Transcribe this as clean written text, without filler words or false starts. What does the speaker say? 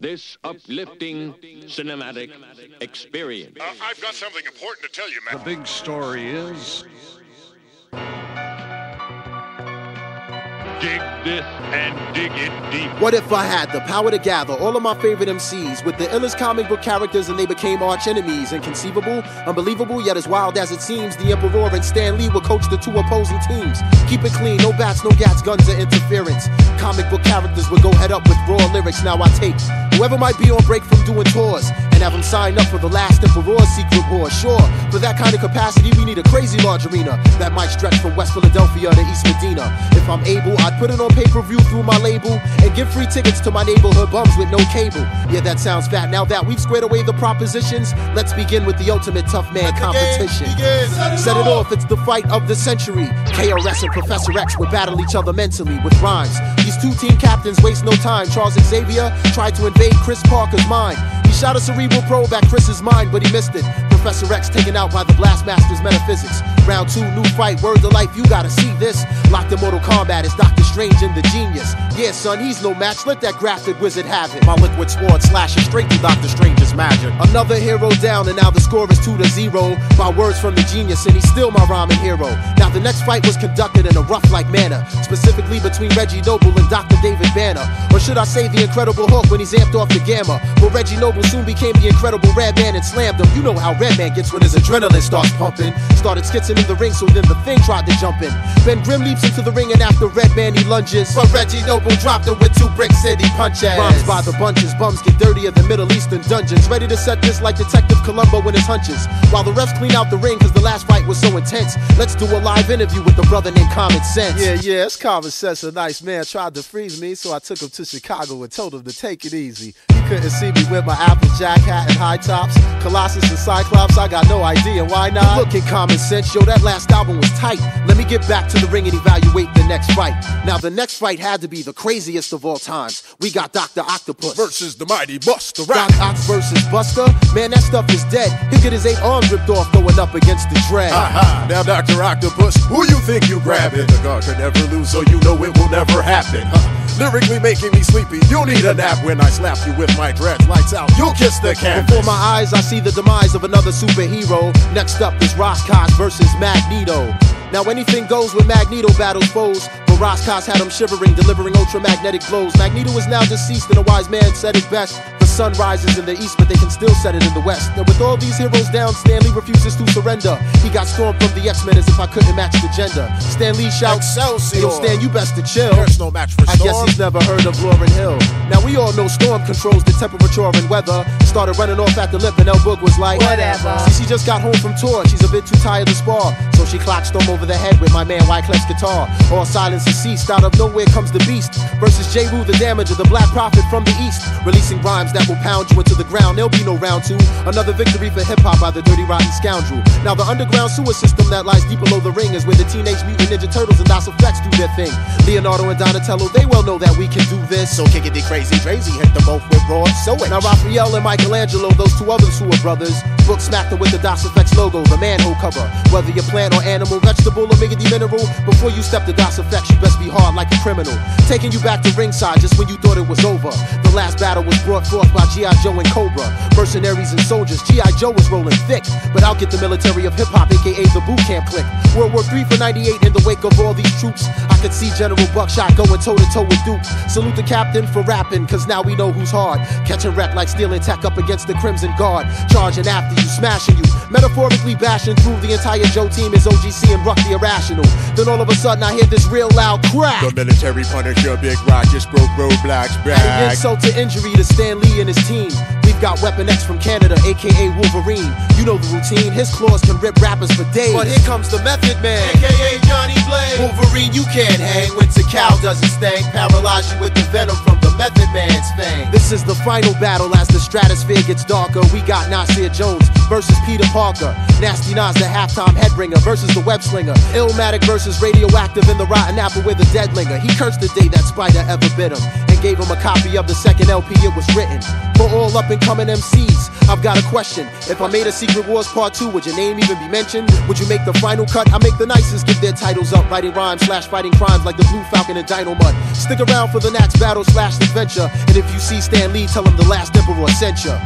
this uplifting cinematic experience. I've got something important to tell you, man. The big story is... Dig this and dig it deep. What if I had the power to gather all of my favorite MCs with the illest comic book characters and they became arch enemies? Inconceivable, unbelievable, yet as wild as it seems, the Emperor and Stan Lee will coach the two opposing teams. Keep it clean, no bats, no gats, guns, or interference. Comic book characters would go head up with raw lyrics. Now I take whoever might be on break from doing tours and have them sign up for the last Emperor's secret war. Sure, for that kind of capacity we need a crazy large arena that might stretch from West Philadelphia to East Medina. If I'm able, I'd put it on pay-per-view through my label and give free tickets to my neighborhood bums with no cable. Yeah, that sounds fat. Now that we've squared away the propositions, let's begin with the ultimate tough man competition. Set it off, it's the fight of the century. KRS and Professor X will battle each other mentally with rhymes. These two team captains waste no time. Charles Xavier tried to invade Chris Parker's mind. He shot a cerebral probe at Chris's mind, but he missed it. Professor X taken out by the Blastmaster's metaphysics. Round 2, new fight, word to life, you gotta see this. Locked in Mortal Kombat is Doctor Strange and the Genius. Yeah, son, he's no match, let that grafted wizard have it. My liquid sword slashes straight through Doctor Strange's magic. Another hero down, and now the score is 2-0. By words from the Genius, and he's still my rhyming hero. Now the next fight was conducted in a rough-like manner, specifically between Reggie Noble and Dr. David Banner. Or should I say the Incredible Hulk when he's amped off the gamma. But Reggie Noble soon became the Incredible Redman and slammed him. You know how Redman gets when his adrenaline starts pumping. Started skitzing in the ring, so then the Thing tried to jump in. Ben Grimm leaps into the ring, and after Redman he lunges, but Reggie Noble dropped him with 2 Brick City punches. Rhymes by the bunches, bums get dirtier than Middle Eastern dungeons. Ready to set this like Detective Columbo in his hunches. While the refs clean out the ring, cause the last fight was so intense. Let's do a live interview with the brother named Common Sense. Yeah, it's Common Sense. A nice man tried to freeze me, so I took him to Chicago and told him to take it easy. He couldn't see me with my Applejack hat and high tops. Colossus and Cyclops, I got no idea, why not? Look at Common Sense, yo, that last album was tight. Let me get back to the ring and evaluate the next fight. Now the next fight had to be the craziest of all times. We got Dr. Octopus versus the mighty Buster Doc Ox versus Buster? Man, that stuff is dead. He'll get his 8 arms ripped off going up against the Dread. Aha, now Dr. Octopus, who you think you grabbing? The guard can never lose, so you know it will never happen. Lyrically making me sleepy, you'll need a nap when I slap you with my dreads. Lights out, you'll kiss the canvas. Before my eyes, I see the demise of another superhero. Next up is Roscos versus Magneto. Now anything goes when Magneto battles foes, but Roscos had him shivering, delivering ultramagnetic blows. Magneto is now deceased, and a wise man said it best. The sun rises in the east, but they can still set it in the west. And with all these heroes down, Stan Lee refuses to surrender. He got stormed from the X-Men as if I couldn't match the gender. Stan Lee shouts, Excelsior! Yo, Stan, you best to chill. There's no match for I guess he's never heard of Lauryn Hill. Now we all know Storm controls the temperature and weather. Started running off at the lip, and El Book was like, whatever. See, she just got home from tour, she's a bit too tired to spar, so she clocked Storm over the head with my man Wyclef's guitar. All silence has ceased, out of nowhere comes the Beast versus J-Wu the Damager, the Black Prophet from the East, releasing rhymes that will pound you into the ground. There'll be no round 2. Another victory for hip-hop by the dirty rotten scoundrel. Now the underground sewer system that lies deep below the ring is where the Teenage Mutant Ninja Turtles and DOS Effects do their thing. Leonardo and Donatello, they well know that we can do this, so kick it the crazy hit them both with broad so it. Now Raphael and Michelangelo, those 2 others who are brothers, Book smacked them with the DOS Effects logo, the manhole cover. Whether you're plant or animal, vegetable or miggity mineral, before you step to DOS Effects you best be hard like a criminal. Taking you back to ringside just when you thought it was over. The last battle was brought forth by G.I. Joe and Cobra. Mercenaries and soldiers, G.I. Joe was rolling thick, but I'll get the military of hip-hop, aka the boot camp clique. World War III for 98, in the wake of all these troops, I could see General Buckshot going toe-to-toe with Duke. Salute the captain for rapping, cause now we know who's hard. Catching wreck like stealing tech up against the Crimson Guard. Charging after you, smashing you, metaphorically bashing through the entire Joe team is OGC and Ruck the Irrational. Then all of a sudden I hear this real loud crack. The military Punisher, Big Rock just broke roadblocks back. Adding insult to injury to Stan Lee and his team. We've got Weapon X from Canada, aka Wolverine. You know the routine, his claws can rip rappers for days. But here comes the Method Man, aka Johnny Blaze. Wolverine, you can't hang. Winter Cow doesn't sting. Paralyze you with the venom from the Method Man's fang. This is the final battle as the stratosphere gets darker. We got Nasir Jones versus Peter Parker. Nasty Nas, the halftime headbringer, versus the web slinger. Illmatic versus Radioactive in the rotten apple with a dead linger. He cursed the day that spider ever bit him, and gave him a copy of the second LP it was written. For all up and coming MCs, I've got a question. If I made a Secret Wars Part 2, would your name even be mentioned? Would you make the final cut? I make the nicest give their titles up, writing rhymes / fighting crimes like the Blue Falcon and Dino Mud. Stick around for the next battle / adventure. And if you see Stan Lee, tell him the last emperor sent ya.